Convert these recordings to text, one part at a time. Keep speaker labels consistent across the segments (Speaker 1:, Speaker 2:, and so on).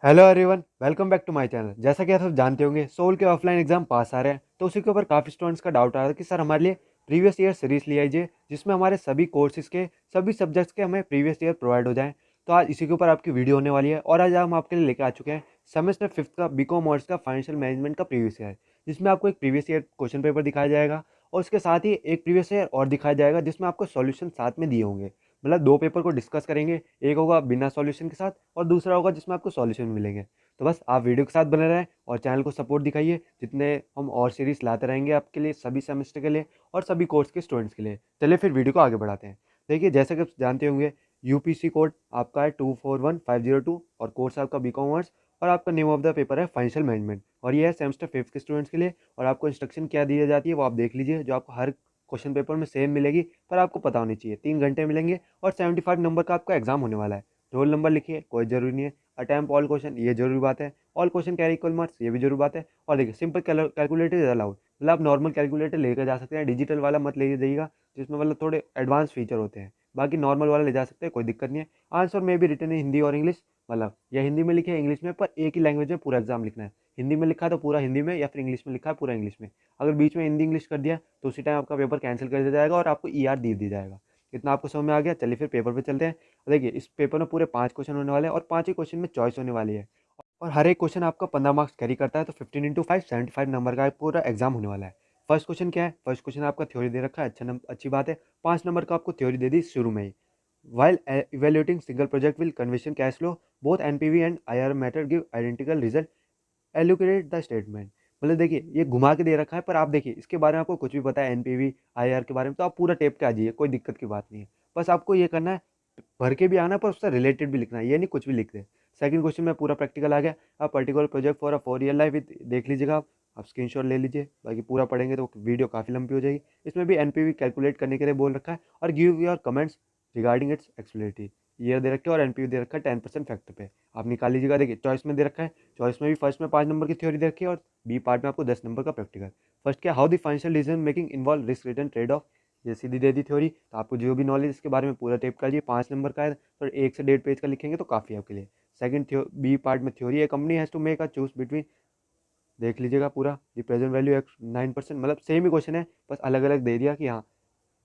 Speaker 1: Hello everyone, welcome back to my channel. जैसा कि आप सब जानते होंगे, सोल के ऑफलाइन एग्जाम पास आ रहे हैं, तो उसी के ऊपर काफ़ी स्टूडेंट्स का डाउट आ रहा था कि सर हमारे लिए प्रीवियस ईयर सीरीज ले आइए जिसमें हमारे सभी कोर्सेज के सभी सब्जेक्ट्स के हमें प्रीवियस ईयर प्रोवाइड हो जाएं। तो आज इसी के ऊपर आपकी वीडियो होने वाली है और आज हम आपके लिए लेकर आ चुके हैं सेमेस्टर फिफ्थ का बीकॉम ऑनर्स का फाइनेंशियल मैनेजमेंट का प्रीवियस ईयर, जिसमें आपको एक प्रीवियस ईयर क्वेश्चन पेपर दिखाया जाएगा और उसके साथ ही एक प्रीवियस ईयर और दिखाया जाएगा जिसमें आपको सॉल्यूशन साथ में दिए होंगे। मतलब दो पेपर को डिस्कस करेंगे, एक होगा बिना सॉल्यूशन के साथ और दूसरा होगा जिसमें आपको सॉल्यूशन मिलेंगे। तो बस आप वीडियो के साथ बने रहें और चैनल को सपोर्ट दिखाइए, जितने हम और सीरीज लाते रहेंगे आपके लिए सभी सेमेस्टर के लिए और सभी कोर्स के स्टूडेंट्स के लिए। चलिए फिर वीडियो को आगे बढ़ाते हैं। देखिए, जैसे कि आप जानते होंगे, यूपीसी कोड आपका है 241502 और कोर्स आपका बी कॉमर्स और आपका नेम ऑफ द पेपर है फाइनेंशियल मैनेजमेंट और ये है सेमेस्टर फिफ्थ के स्टूडेंट्स के लिए। और आपको इंस्ट्रक्शन क्या दी जाती है वो आप देख लीजिए, जो आपको हर क्वेश्चन पेपर में सेम मिलेगी, पर आपको पता होनी चाहिए। 3 घंटे मिलेंगे और 75 नंबर का आपका एग्जाम होने वाला है। रोल नंबर लिखिए, कोई जरूरी नहीं है। अटैम्प ऑल क्वेश्चन, ये जरूरी बात है। All question carry equal marks, ये भी जरूरी बात है। और देखिए, सिंपल कैलकुलेटर इज अलाउड, मतलब आप नॉर्मल कैलकुलेटर लेकर जा सकते हैं, डिजिटल वाला मत ले जाइएगा जिसमें मतलब थोड़े एडवांस फीचर होते हैं। बाकी नॉर्मल वाला ले जा सकते हैं, कोई दिक्कत नहीं है। आंसर में भी रिटर्न है हिंदी और इंग्लिश, मतलब या हिंदी में लिखे इंग्लिश में, पर एक ही लैंग्वेज में पूरा एग्जाम लिखना है। हिंदी में लिखा है तो पूरा हिंदी में, या फिर इंग्लिश में लिखा है पूरा इंग्लिश में। अगर बीच में हिंदी इंग्लिश कर दिया तो उसी टाइम आपका पेपर कैंसिल कर दिया जाएगा और आपको ईआर दे दिया जाएगा। इतना आपको समझ में आ गया। चलिए फिर पेपर पे चलते हैं। देखिए, इस पेपर में पूरे 5 क्वेश्चन होने वाले हैं और 5 ही क्वेश्चन में चॉइस होने वाली है और हर एक क्वेश्चन आपका 15 मार्क्स कैरी करता है, तो 15 × 5 75 नंबर का पूरा एग्जाम होने वाला है। फर्स्ट क्वेश्चन क्या है? फर्स्ट क्वेश्चन आपका थ्योरी दे रखा है, अच्छी बात है। 5 नंबर का आपको थ्योरी दे दी शुरू में ही। While evaluating single project will convention cash flow both NPV and IRR method give identical result, elucidate the statement. मतलब देखिए, ये घुमा के दे रखा है, पर आप देखिए इसके बारे में आपको कुछ भी पता है एनपीवी आईआर के बारे में तो आप पूरा टेप के आ जाइए, कोई दिक्कत की बात नहीं है। बस आपको ये करना है, भर के भी आना पर उससे रिलेटेड भी लिखना है, ये नहीं कुछ भी लिख दे। सेकंड क्वेश्चन में पूरा प्रैक्टिकल आ गया। आप particular project for a 4 year life with, देख लीजिएगा आप स्क्रीनशॉट ले लीजिए, बाकी पूरा पढ़ेंगे तो वीडियो काफ़ी लंबी हो जाएगी। इसमें भी एनपीवी कैलकुलेट करने के लिए बोल रखा है और give your comments regarding it's explanatory, ये दे रखे हैं और एनपीवी दे रखा है 10% फैक्टर पे। आप निकाल लीजिएगा। देखिए, चॉइस में दे रखा है, चॉइस में भी फर्स्ट में 5 नंबर की थ्योरी दे रखी है और बी पार्ट में आपको 10 नंबर का प्रैक्टिकल। फर्स्ट क्या, how the financial decision making involve risk return trade off, ये सीधी दे दी थ्योरी। तो आपको जो भी नॉलेज इसके बारे में पूरा टेप कर लीजिए, 5 नंबर का है तो 1 से 1.5 पेज का लिखेंगे तो काफ़ी है आपके लिए। सेकंड बी पार्ट में थ्योरी है, company has to make a choose between, देख लीजिएगा पूरा। द प्रेजेंट वैल्यू एक्स 9%, मतलब सेम ही क्वेश्चन है, बस अलग अलग दे दिया कि हाँ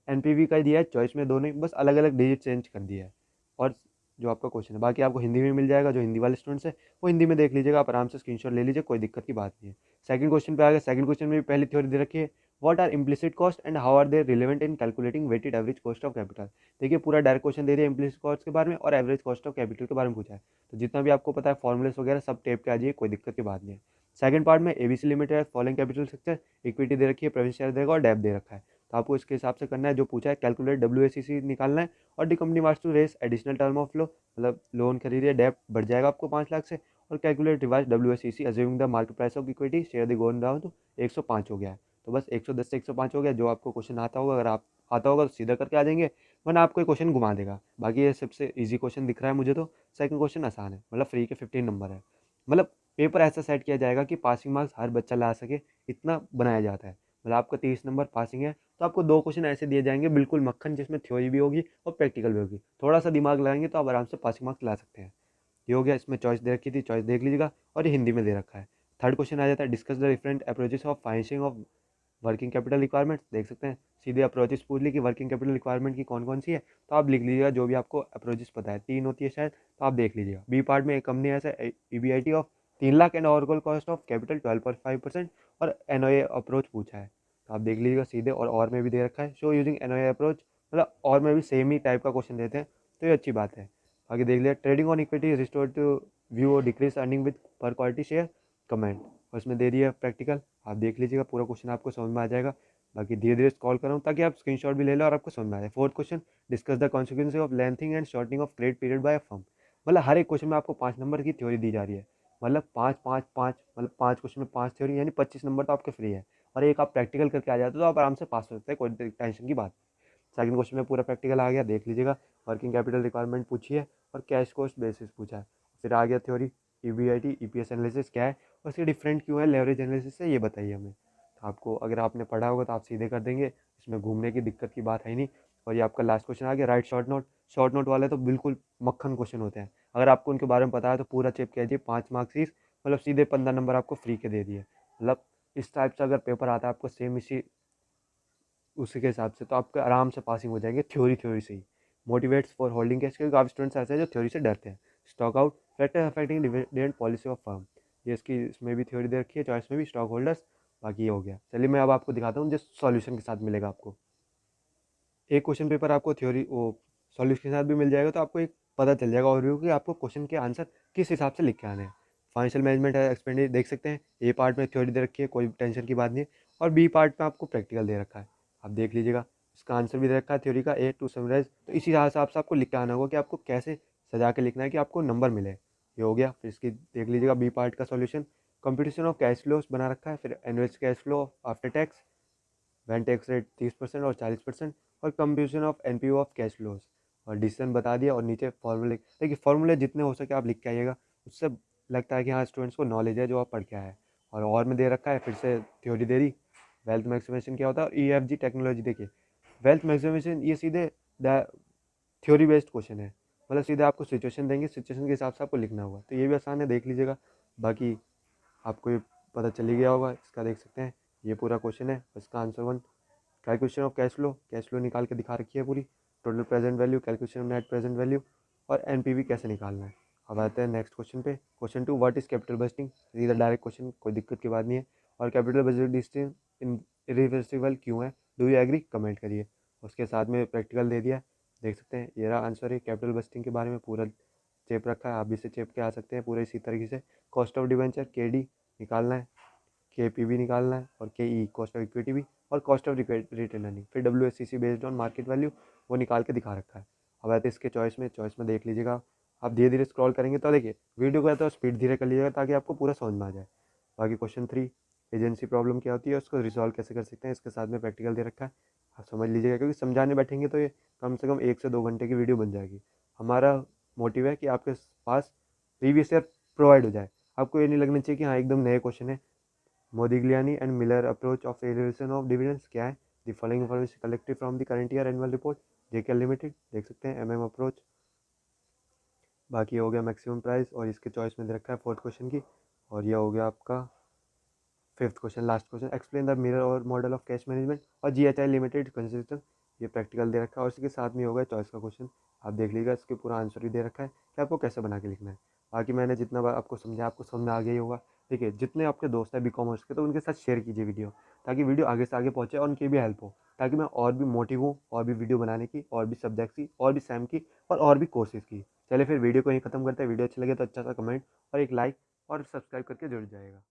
Speaker 1: एनपीवी का दिया है, चॉइस में दोनों ही, बस अलग अलग डिजिट चेंज कर दिया है। और जो आपका क्वेश्चन है बाकी आपको हिंदी में मिल जाएगा, जो हिंदी वाले स्टूडेंट्स है वो हिंदी में देख लीजिएगा, आप आराम से स्क्रीनशॉट ले लीजिए, कोई दिक्कत की बात नहीं है। सेकंड क्वेश्चन पे आ गया। सेकंड क्वेश्चन में भी पहली थ्योरी दे रखी है, what are implicit cost and how are they relevant in calculating weighted average cost of capital. देखिए, पूरा डायरेक्ट क्वेश्चन दे दिया इम्प्लिसिट कॉस्ट के बारे में और एवरेज कॉस्ट ऑफ कैपिटल के बारे में पूछा है, तो जितना भी आपको पता है फॉर्मुलेस वगैरह सब टेप के आ जाइए, कोई दिक्कत की बात नहीं है। सेकंड पार्ट में ABC limited following capital structure, equity दे रखी है, प्रेफरेंस शेयर देगा और डेप दे रखा है। तो आपको इसके हिसाब से करना है, जो पूछा है कैलकुलेट डब्ल्यू निकालना है। और the company wants to raise additional term of लो, मतलब लोन खरीदिए, डेप बढ़ जाएगा आपको 5 लाख से। और calculate revise W assuming the market price of equity share the gone down तो 105 हो गया है। तो बस 110 से 105 हो गया। जो आपको क्वेश्चन आता होगा, अगर आप आता होगा तो सीधा करके आ जाएंगे, वरना आपको क्वेश्चन घुमा देगा। बाकी ये सबसे ईजी क्वेश्चन दिख रहा है मुझे, तो सेकंड क्वेश्चन आसान है, मतलब फ्री के 15 नंबर है। मतलब पेपर ऐसा सेट किया जाएगा कि पासिंग मार्क्स हर बच्चा ला सके, इतना बनाया जाता है। मतलब आपका 30 नंबर पासिंग है तो आपको 2 क्वेश्चन ऐसे दिए जाएंगे बिल्कुल मक्खन, जिसमें थ्योरी भी होगी और प्रैक्टिकल भी होगी। थोड़ा सा दिमाग लगाएंगे तो आप आराम से पासिंग मार्क्स ला सकते हैं। ये हो गया। इसमें चॉइस दे रखी थी, चॉइस देख लीजिएगा और ये हिंदी में दे रखा है। थर्ड क्वेश्चन आ जाता है, discuss the different approaches of financing of working capital requirements. देख सकते हैं सीधे अप्रोचेस पूछ ली कि वर्किंग कैपिटल रिक्वायरमेंट की कौन कौन सी है, तो आप लिख लीजिएगा जो भी आपको अप्रोचेस पता है, 3 होती है शायद, तो आप देख लीजिएगा। बी पार्ट में एक कंपनी ऐसा EBIT of 3 lakh and overall cost of capital 12.5% और एनओए अप्रोच पूछा है, तो आप देख लीजिएगा सीधे। और में भी दे रखा है, शो यूजिंग एनओए अप्रोच, मतलब और में भी सेम ही टाइप का क्वेश्चन देते हैं, तो ये अच्छी बात है। आगे देख लिया, trading on equity restore to view और decrease earning with per quality share comment, और इसमें दे दिया प्रैक्टिकल। आप देख लीजिएगा, पूरा क्वेश्चन आपको समझ में आ जाएगा। बाकी धीरे धीरे कॉल कर रहा हूँ ताकि आप स्क्रीनशॉट भी ले लो और आपको समझ में आ जाए। Fourth question, discuss the consequence of lengthening and shortening of credit period by a firm. मतलब हर एक क्वेश्चन में आपको 5 नंबर की थ्योरी दी जा रही है, मतलब 5 5 5, मतलब 5 क्वेश्चन में 5 थ्योरी, यानी 25 नंबर तो आपके फ्री है। और एक आप प्रैक्टिकल करके आ जाते हो तो आप आराम से पास हो सकते हैं, कोई टेंशन की बात। सेकंड क्वेश्चन में पूरा प्रैक्टिकल आ गया, देख लीजिएगा। वर्किंग कैपिटल रिक्वायरमेंट पूछी है और कैश कॉस्ट बेसिस पूछा है। फिर आ गया थ्योरी, ईबीआईटी ईपीएस एनालिसिस क्या है और इसके डिफरेंट क्यों है लेवरेज एनालिसिस से, ये बताइए हमें। तो आपको अगर आपने पढ़ा होगा तो आप सीधे कर देंगे, इसमें घूमने की दिक्कत की बात है ही नहीं। और ये आपका लास्ट क्वेश्चन आ गया, right short note. Short note वाले तो बिल्कुल मक्खन क्वेश्चन होते हैं, अगर आपको उनके बारे में पता है तो पूरा चिप कीजिए, 5 मार्क्स ही, मतलब सीधे 15 नंबर आपको फ्री के दे दिए। मतलब इस टाइप से अगर पेपर आता है आपको सेम इसी उसी के हिसाब से, तो आपके आराम से पासिंग हो जाएंगे थ्योरी से ही। मोटिवेट्स फॉर होल्डिंग कैश, क्योंकि काफ़ी स्टूडेंट्स ऐसे हैं जो थ्योरी से डरते हैं। Stock out, factor affecting dividend policy of firm, ये इसकी इसमें भी थ्योरी दे रखी है, चॉइस में भी स्टॉक होल्डर्स। बाकी ये हो गया। चलिए मैं अब आपको दिखाता हूँ जो सॉल्यूशन के साथ मिलेगा आपको। एक क्वेश्चन पेपर आपको थ्योरी वो सॉल्यूशन के साथ भी मिल जाएगा, तो आपको एक पता चल जाएगा ओवरव्यू कि आपको क्वेश्चन के आंसर किस हिसाब से लिख के आने हैं। फाइनेंशियल मैनेजमेंट है, एक्सपेंडिचर देख सकते हैं, ए पार्ट में थ्योरी दे रखी है, कोई टेंशन की बात नहीं है। और बी पार्ट में आपको प्रैक्टिकल दे रखा है, आप देख लीजिएगा। इसका आंसर भी दे रखा है थ्योरी का, ए टू समराइज। तो इसी हिसाब से आपको लिख के आना होगा कि आपको कैसे सजा के लिखना है कि आपको नंबर मिले। ये हो गया। फिर इसकी देख लीजिएगा बी पार्ट का solution. Computation of cash flows बना रखा है, फिर annual cash flow after tax, when tax rate 30% और 40%, और computation of NPV of cash flows, और डिसीजन बता दिया। और नीचे फॉर्मूले, देखिए फॉर्मूले जितने हो सके आप लिख के आइएगा, उससे लगता है कि हाँ स्टूडेंट्स को नॉलेज है जो आप पढ़ के आए हैं। और में दे रखा है, फिर से थ्योरी दे दी। वेल्थ मैक्सिमेशन क्या होता है, और EFG टेक्नोलॉजी। देखिए वेल्थ मैक्सिमेशन ये सीधे थ्योरी बेस्ड क्वेश्चन है, मतलब सीधे आपको सिचुएशन देंगे, सिचुएशन के हिसाब से आपको लिखना होगा। तो ये भी आसान है, देख लीजिएगा। बाकी आपको ये पता चल ही गया होगा, इसका देख सकते हैं ये पूरा क्वेश्चन है। इसका answer 1, calculation of cash flow निकाल के दिखा रखी है पूरी, total present value, calculation of net present value, और एनपीवी कैसे निकालना है। अब आते हैं नेक्स्ट क्वेश्चन पे। Question 2, what is capital budgeting. सीधा डायरेक्ट क्वेश्चन, कोई दिक्कत की बात नहीं है। और कैपिटल बजट डिस्टिंग इरिवर्सिबल क्यों है, डू यू एग्री, कमेंट करिए। उसके साथ में प्रैक्टिकल दे दिया है, देख सकते हैं ये रहा आंसर है। कैपिटल बजटिंग के बारे में पूरा चेप रखा है, आप भी इसे चेप के आ सकते हैं पूरे इसी तरीके से। कॉस्ट ऑफ डिवेंचर KD निकालना है, KP भी निकालना है, और KE कॉस्ट ऑफ इक्विटी भी, और कॉस्ट ऑफ रिटेन अर्निंग। फिर WSCC based on market value वो निकाल के दिखा रखा है। अब आते हैं इसके चॉइस में देख लीजिएगा। आप धीरे धीरे स्क्रॉल करेंगे तो देखिए वीडियो को या तो स्पीड धीरे कर लीजिएगा ताकि आपको पूरा समझ में आ जाए। बाकी क्वेश्चन 3, एजेंसी प्रॉब्लम क्या होती है, उसको रिजॉल्व कैसे कर सकते हैं, इसके साथ में प्रैक्टिकल दे रखा है, आप समझ लीजिएगा। क्योंकि समझाने बैठेंगे तो ये कम से कम 1 से 2 घंटे की वीडियो बन जाएगी। हमारा मोटिव है कि आपके पास प्रीवियस ईयर प्रोवाइड हो जाए, आपको ये नहीं लगना चाहिए कि हाँ एकदम नए क्वेश्चन है। Modigliani and Miller approach of valuation of dividends क्या है, the following information collected from the current year annual report JKL limited, देख सकते हैं MM अप्रोच। बाकी हो गया मैक्सिमम प्राइस, और इसके चॉइस में दे रखा है 4th क्वेश्चन की। और यह हो गया आपका 5th question, last question, explain the mirror और मॉडल ऑफ कैश मैनेजमेंट और GHI लिमिटेड कंसिस्टेंट। ये प्रैक्टिकल दे रखा है, और इसके साथ में होगा चॉइस का क्वेश्चन। आप देख लीजिएगा, इसके पूरा आंसर भी दे रखा है कि आपको कैसे बना के लिखना है। बाकी मैंने जितना बार आपको समझा, आपको समझ में आ गया ही होगा। देखिए जितने आपके दोस्त हैं B.Com के, तो उनके साथ शेयर कीजिए वीडियो, ताकि वीडियो आगे से आगे पहुँचे और उनकी भी हेल्प हो, ताकि मैं और भी मोटिव हूँ, और भी वीडियो बनाने की, और भी सब्जेक्ट की, और भी सैम की, और भी कोर्सेज़ की। चलिए फिर वीडियो को यहीं खत्म करते हैं। वीडियो अच्छा लगे तो अच्छा सा कमेंट और एक लाइक और सब्सक्राइब करके जुड़ जाएगा।